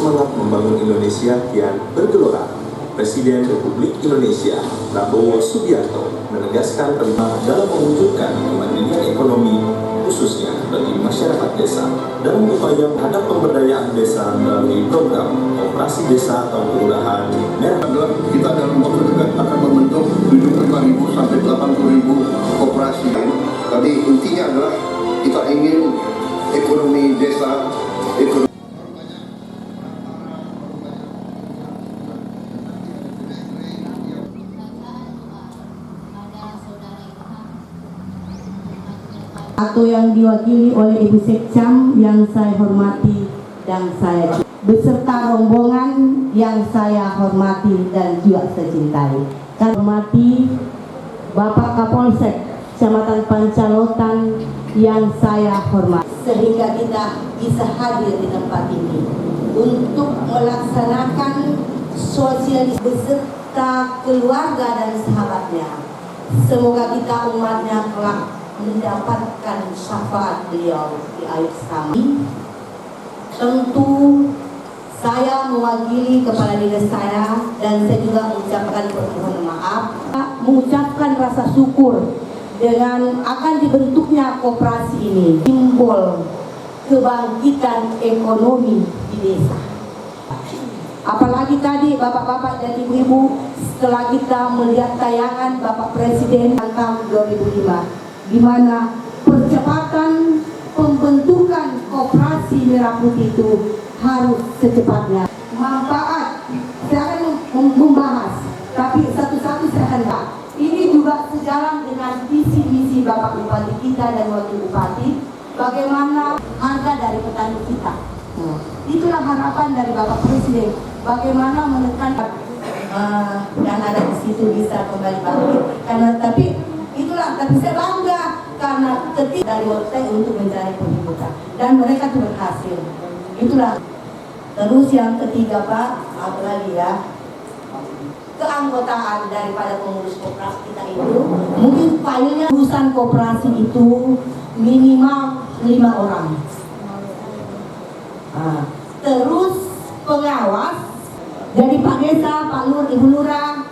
semangat membangun Indonesia kian bergelora. Presiden Republik Indonesia Prabowo Subianto menegaskan pentingnya dalam mewujudkan kemandirian ekonomi khususnya bagi masyarakat desa dalam upaya menghadap pemberdayaan desa melalui program operasi desa atau kelurahan merah. Kita dalam waktu dekat akan membentuk 75.000 sampai 80.000 koperasi. Tapi intinya adalah kita ingin ekonomi desa, ekonomi atau yang diwakili oleh Ibu Sekcam yang saya hormati dan saya beserta rombongan yang saya hormati dan juga saya cintai. Kami hormati Bapak Kapolsek Kecamatan Pancalotan yang saya hormati, sehingga kita bisa hadir di tempat ini untuk melaksanakan sosialisasi beserta keluarga dan sahabatnya. Semoga kita umatnya kelak mendapatkan syafaat beliau di akhir zaman. Tentu saya mewakili kepala dinas saya dan saya juga mengucapkan permohonan maaf, mengucapkan rasa syukur dengan akan dibentuknya koperasi ini, simbol kebangkitan ekonomi di desa. Apalagi tadi bapak-bapak dan ibu-ibu, setelah kita melihat tayangan Bapak Presiden tahun 2005 di mana percepatan pembentukan koperasi merah putih itu harus secepatnya. Manfaat saya akan membahas, tapi satu-satu saya akan bahas. Ini juga sejalan dengan visi misi Bapak Bupati kita dan Wakil Bupati, bagaimana harga dari petani kita. Itulah harapan dari Bapak Presiden, bagaimana menekan yang ada di situ bisa kembali bangkit. Karena tapi saya bangga karena ketik dari Wortel untuk mencari penghidupan dan mereka itu berhasil. Itulah. Terus yang ketiga Pak, apalagi ya, keanggotaan daripada pengurus koperasi kita itu, mungkin filenya urusan koperasi itu minimal 5 orang. Terus pengawas dari Pak Desa, Pak Lur, Ibu Lurah,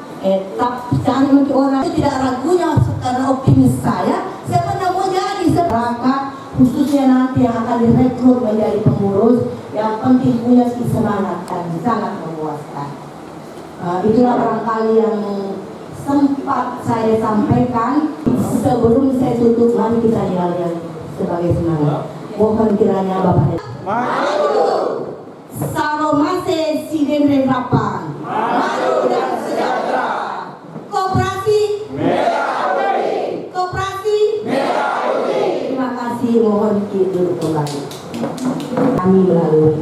cari nanti orang itu tidak ragunya karena optimis saya siapa mau jadi masyarakat khususnya nanti yang akan direkrut menjadi pengurus, yang penting punya semangat dan sangat memuaskan. Itulah barangkali yang sempat saya sampaikan. Sebelum saya tutup, mari kita nyanyi sebagai semangat. Mohon kiranya Bapak maju, Salomase Sidemre Rapan, maju dan sejahtera. Koperasi merah putih, koperasi merah putih. Terima kasih, mohon duduk kembali. Kami melalui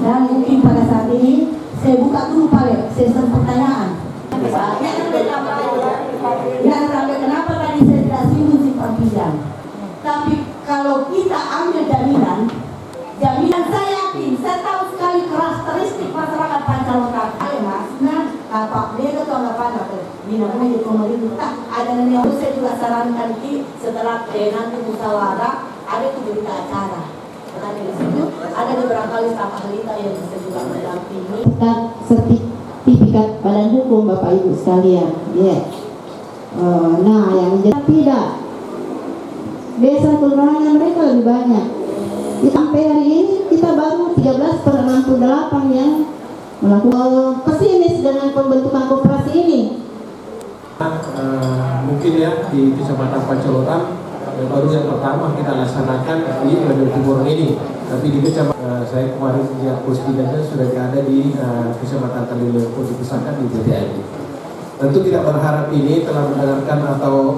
dan mungkin pada saat ini saya buka dulu paling sesi pertanyaan. Yang sampai kenapa tadi saya tidak singgung simpan pinjam. Tapi kalau kita ambil jaminan saya yakin, saya tahu sekali karakteristik masyarakat Pancalotan. Nah, Pak Beda atau apa namanya pemerintah ada yang saya juga sarankan setelah nanti musyawarah ada itu berita acara. Karena di situ ada beberapa kali staf ahli yang bisa juga mendampingi. Sertifikat badan hukum Bapak Ibu sekalian. Nah, yang jadi tidak desa kelurahan mereka lebih banyak. Sampai hari ini kita baru 13/68 yang melakukan pesimis dengan pembentukan koperasi ini. Mungkin ya di Kecamatan Pancalotan baru yang pertama kita laksanakan di Radio Timur ini. Tapi di kecamatan saya kemarin lihat postingannya sudah ada di Kecamatan Talilepo dipusatkan di JTI. Tentu kita berharap ini telah mendengarkan atau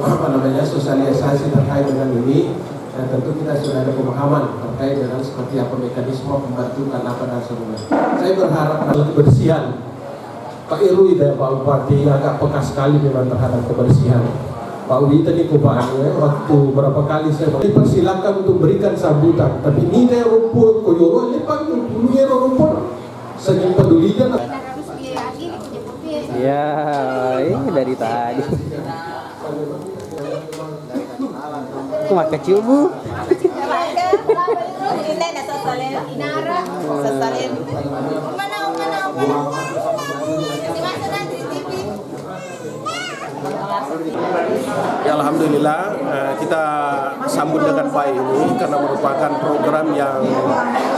sosialisasi terkait dengan ini. Tentu kita sudah ada pemahaman terkait dengan seperti apa mekanisme pembentukan apa dan sebagainya. Saya berharap dalam kebersihan Pak Irwi dan Pak Bupati agak peka sekali memang terhadap kebersihan. Pak Uli tadi kubahannya waktu berapa kali saya dipersilakan untuk berikan sambutan, tapi ini dia rumput koyoro ini pak dulunya rumput segi pedulikan. Ya, ini dari tadi. Cuma kecil bu. Inara, Sasalem. Mana? Masih nanti di TV. Ya, alhamdulillah kita sambut dengan baik ini karena merupakan program yang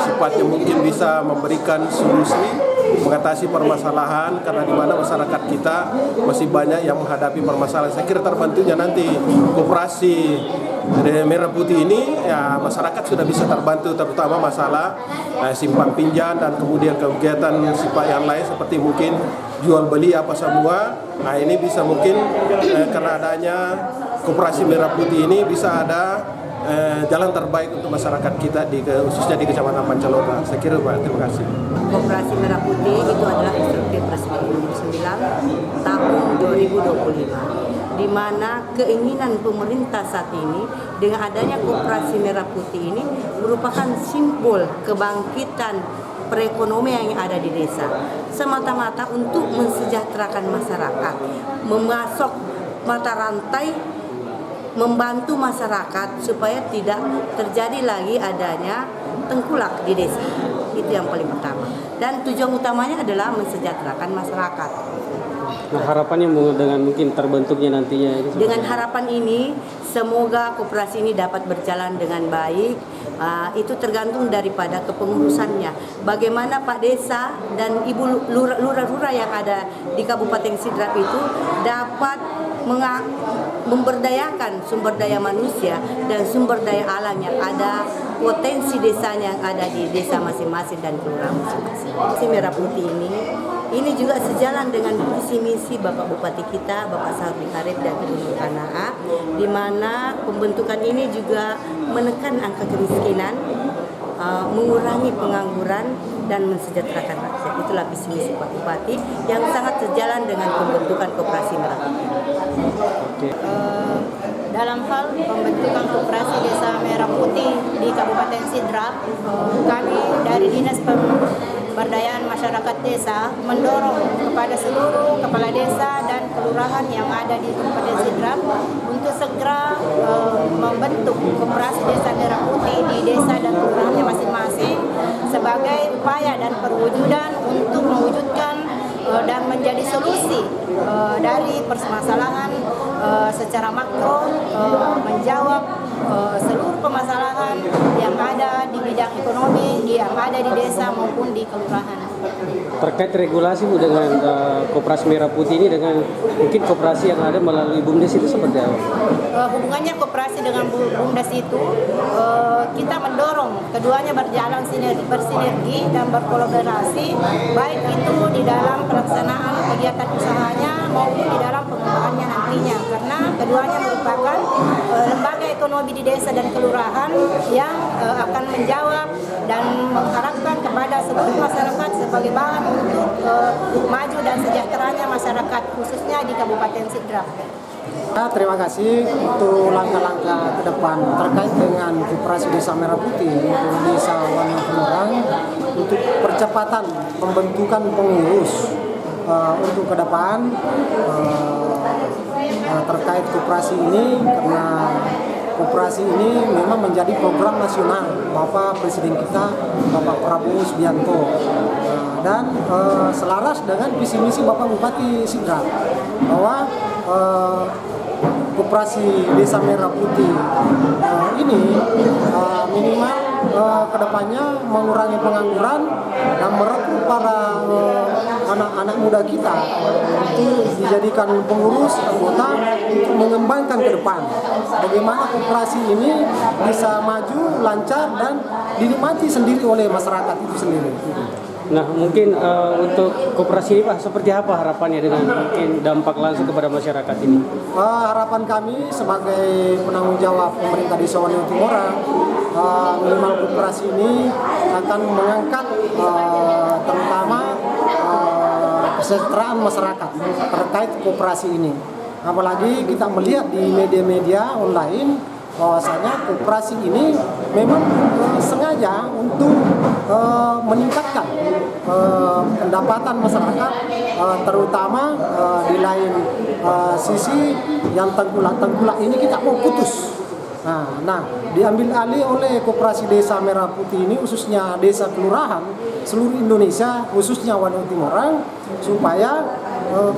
sifatnya mungkin bisa memberikan solusi mengatasi permasalahan, karena di mana masyarakat kita masih banyak yang menghadapi permasalahan. Saya kira terbantunya nanti koperasi Merah Putih ini, ya masyarakat sudah bisa terbantu, terutama masalah simpan pinjam dan kemudian kegiatan sifat yang lain seperti mungkin jual beli apa semua. Nah ini bisa mungkin karena adanya koperasi Merah Putih ini bisa ada jalan terbaik untuk masyarakat kita khususnya di Kecamatan Pancalora. Saya kira Pak, terima kasih. Koperasi Merah Putih itu adalah instruksi Presiden nomor 9 tahun 2025, di mana keinginan pemerintah saat ini dengan adanya Koperasi Merah Putih ini merupakan simbol kebangkitan perekonomian yang ada di desa, semata-mata untuk mensejahterakan masyarakat, memasok mata rantai, membantu masyarakat supaya tidak terjadi lagi adanya tengkulak di desa. Itu yang paling pertama. Dan tujuan utamanya adalah mensejahterakan masyarakat. Nah, harapannya dengan mungkin terbentuknya nantinya ini. Dengan harapan ini, semoga koperasi ini dapat berjalan dengan baik. Itu tergantung daripada kepengurusannya. Bagaimana Pak Desa dan Ibu Lurah-lurah yang ada di Kabupaten Sidrap itu dapat memberdayakan sumber daya manusia dan sumber daya alam yang ada, potensi desanya yang ada di desa masing-masing dan kelurahan masing-masing. Si Merah Putih ini juga sejalan dengan visi misi Bapak Bupati kita, Bapak Sabri Karib dan Gubernur Kanaa, di mana pembentukan ini juga menekan angka kemiskinan, mengurangi pengangguran dan mensejahterakan rakyat. Itulah visi misi Pak Bupati yang sangat sejalan dengan pembentukan Koperasi Merah Putih. Dalam hal pembentukan Koperasi Desa Merah Putih di Kabupaten Sidrap, kami dari Dinas Pemberdayaan Masyarakat Desa mendorong kepada seluruh kepala desa dan kelurahan yang ada di Kabupaten Sidrap untuk segera membentuk Koperasi Desa Merah Putih di desa dan kelurahannya masing-masing sebagai upaya dan perwujudan untuk mewujudkan dan menjadi solusi dari permasalahan secara makro, menjawab seluruh permasalahan yang ada di bidang ekonomi yang ada di desa maupun di kelurahan. Terkait regulasi Bu dengan Koperasi Merah Putih ini dengan mungkin koperasi yang ada melalui BUMDes itu seperti apa? Hubungannya koperasi dengan BUMDes itu kita mendorong keduanya berjalan bersinergi dan berkolaborasi, baik itu di dalam pelaksanaan kegiatan usahanya maupun di dalam pengembangannya nantinya, karena keduanya merupakan lembaga ekonomi di desa dan kelurahan yang akan menjawab dan mengharapkan kepada seluruh masyarakat sebagai bahan untuk maju dan sejahteranya masyarakat khususnya di Kabupaten Sidrap. Terima kasih untuk langkah-langkah ke depan terkait dengan Koperasi Desa Merah Putih untuk Desa Wangi-Kelurang untuk percepatan pembentukan pengurus untuk ke depan terkait koperasi ini, karena koperasi ini memang menjadi program nasional Bapak Presiden kita, Bapak Prabowo Subianto, dan selaras dengan visi misi Bapak Bupati Sidrap bahwa Koperasi Desa Merah Putih ini minimal kedepannya mengurangi pengangguran dan merekrut para anak-anak muda kita untuk dijadikan pengurus anggota untuk mengembangkan ke depan. Bagaimana koperasi ini bisa maju, lancar dan dinikmati sendiri oleh masyarakat itu sendiri. Nah, mungkin untuk koperasi ini Pak, seperti apa harapannya dengan mungkin dampak langsung kepada masyarakat ini? Harapan kami sebagai penanggung jawab pemerintah Desa Wangi-Kelurang, minimal koperasi ini akan mengangkat terutama kesejahteraan masyarakat terkait koperasi ini. Apalagi kita melihat di media-media online bahwasanya koperasi ini memang sengaja untuk meningkatkan pendapatan masyarakat, terutama di lain sisi yang tengkulak ini kita mau putus Nah, diambil alih oleh Koperasi Desa Merah Putih ini, khususnya desa kelurahan seluruh Indonesia, khususnya Wanuh Timorang, supaya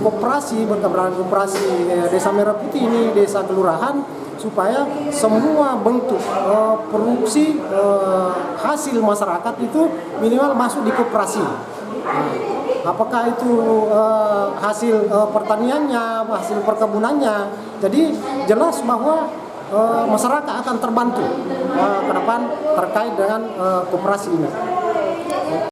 koperasi berkeberadaan koperasi Desa Merah Putih ini, desa kelurahan, supaya semua bentuk produksi hasil masyarakat itu minimal masuk di koperasi. Apakah itu hasil pertaniannya, hasil perkebunannya, jadi jelas bahwa masyarakat akan terbantu ke depan terkait dengan koperasi ini.